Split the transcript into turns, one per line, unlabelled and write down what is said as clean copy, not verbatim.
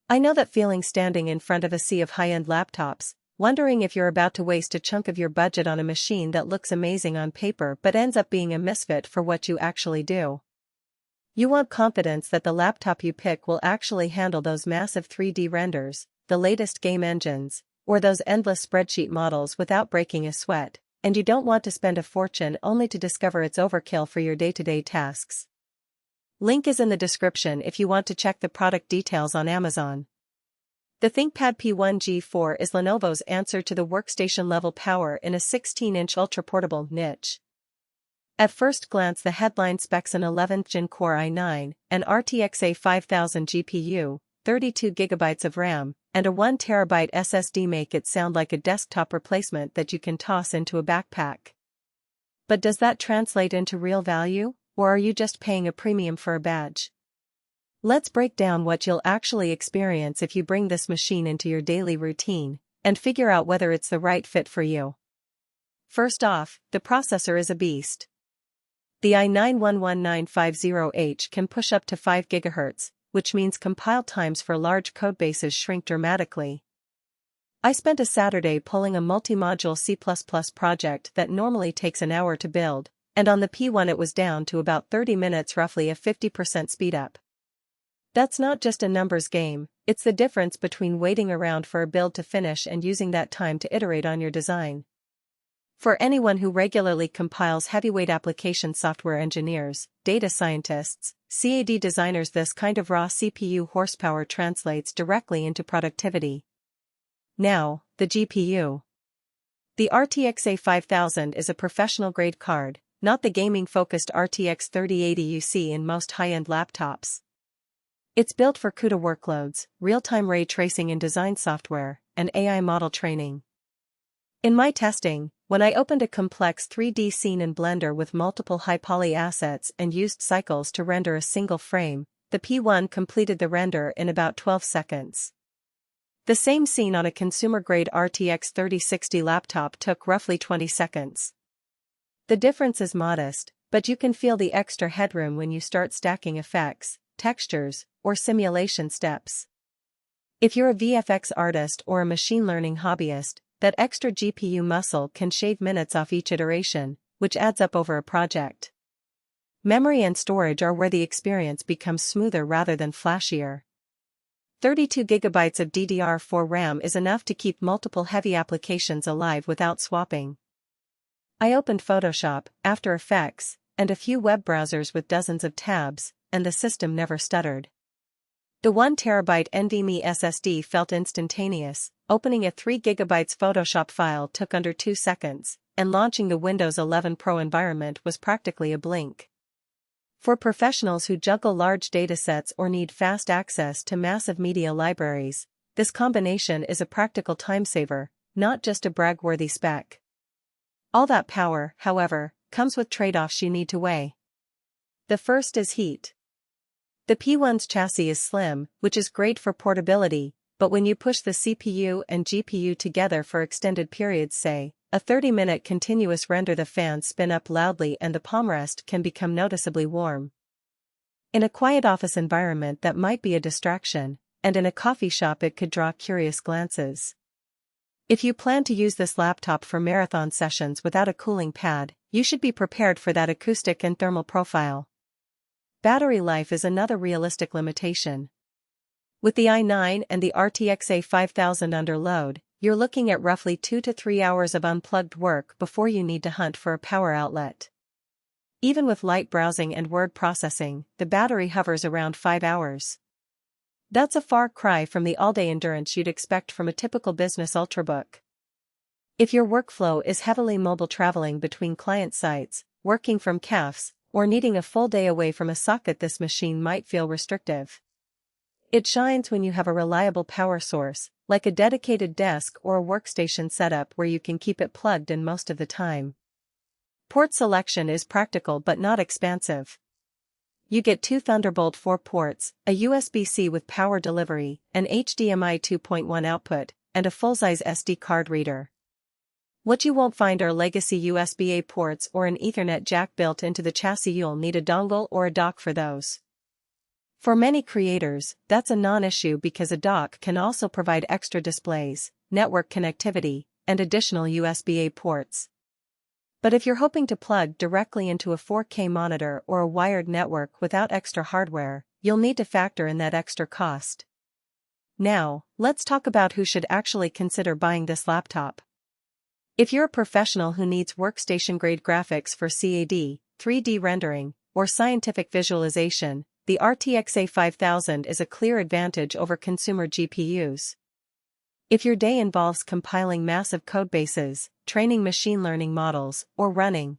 I know that feeling, standing in front of a sea of high-end laptops, wondering if you're about to waste a chunk of your budget on a machine that looks amazing on paper but ends up being a misfit for what you actually do. You want confidence that the laptop you pick will actually handle those massive 3D renders, the latest game engines, or those endless spreadsheet models without breaking a sweat, and you don't want to spend a fortune only to discover it's overkill for your day-to-day tasks. Link is in the description if you want to check the product details on Amazon. The ThinkPad P1G4 is Lenovo's answer to the workstation-level power in a 16-inch ultra-portable niche. At first glance, the headline specs an 11th Gen Core i9, an RTX A5000 GPU, 32GB of RAM, and a 1TB SSD make it sound like a desktop replacement that you can toss into a backpack. But does that translate into real value, or are you just paying a premium for a badge? Let's break down what you'll actually experience if you bring this machine into your daily routine, and figure out whether it's the right fit for you. First off, the processor is a beast. The i9 11950H can push up to 5 GHz, which means compile times for large codebases shrink dramatically. I spent a Saturday pulling a multi-module C++ project that normally takes an hour to build, and on the P1 it was down to about 30 minutes, roughly a 50% speedup. That's not just a numbers game, it's the difference between waiting around for a build to finish and using that time to iterate on your design. For anyone who regularly compiles heavyweight application software, engineers, data scientists, CAD designers, this kind of raw CPU horsepower translates directly into productivity. Now, the GPU. The RTX A5000 is a professional-grade card, not the gaming-focused RTX 3080 you see in most high-end laptops. It's built for CUDA workloads, real-time ray tracing in design software, and AI model training. In my testing, when I opened a complex 3D scene in Blender with multiple high-poly assets and used cycles to render a single frame, the P1 completed the render in about 12 seconds. The same scene on a consumer-grade RTX 3060 laptop took roughly 20 seconds. The difference is modest, but you can feel the extra headroom when you start stacking effects, textures, or simulation steps. If you're a VFX artist or a machine learning hobbyist, that extra GPU muscle can shave minutes off each iteration, which adds up over a project. Memory and storage are where the experience becomes smoother rather than flashier. 32GB of DDR4 RAM is enough to keep multiple heavy applications alive without swapping. I opened Photoshop, After Effects, and a few web browsers with dozens of tabs, and the system never stuttered. The 1TB NVMe SSD felt instantaneous. Opening a 3GB Photoshop file took under 2 seconds, and launching the Windows 11 Pro environment was practically a blink. For professionals who juggle large datasets or need fast access to massive media libraries, this combination is a practical time-saver, not just a brag-worthy spec. All that power, however, comes with trade-offs you need to weigh. The first is heat. The P1's chassis is slim, which is great for portability, but when you push the CPU and GPU together for extended periods, say, a 30-minute continuous render, the fans spin up loudly and the palm rest can become noticeably warm. In a quiet office environment that might be a distraction, and in a coffee shop it could draw curious glances. If you plan to use this laptop for marathon sessions without a cooling pad, you should be prepared for that acoustic and thermal profile. Battery life is another realistic limitation. With the i9 and the RTX A5000 under load, you're looking at roughly 2 to 3 hours of unplugged work before you need to hunt for a power outlet. Even with light browsing and word processing, the battery hovers around 5 hours. That's a far cry from the all-day endurance you'd expect from a typical business ultrabook. If your workflow is heavily mobile, traveling between client sites, working from cafes, or needing a full day away from a socket, this machine might feel restrictive. It shines when you have a reliable power source, like a dedicated desk or a workstation setup where you can keep it plugged in most of the time. Port selection is practical but not expansive. You get 2 Thunderbolt 4 ports, a USB-C with power delivery, an HDMI 2.1 output, and a full-size SD card reader. What you won't find are legacy USB-A ports or an Ethernet jack built into the chassis. You'll need a dongle or a dock for those. For many creators, that's a non-issue because a dock can also provide extra displays, network connectivity, and additional USB-A ports. But if you're hoping to plug directly into a 4K monitor or a wired network without extra hardware, you'll need to factor in that extra cost. Now, let's talk about who should actually consider buying this laptop. If you're a professional who needs workstation-grade graphics for CAD, 3D rendering, or scientific visualization, the RTX A5000 is a clear advantage over consumer GPUs. If your day involves compiling massive codebases, training machine learning models, or running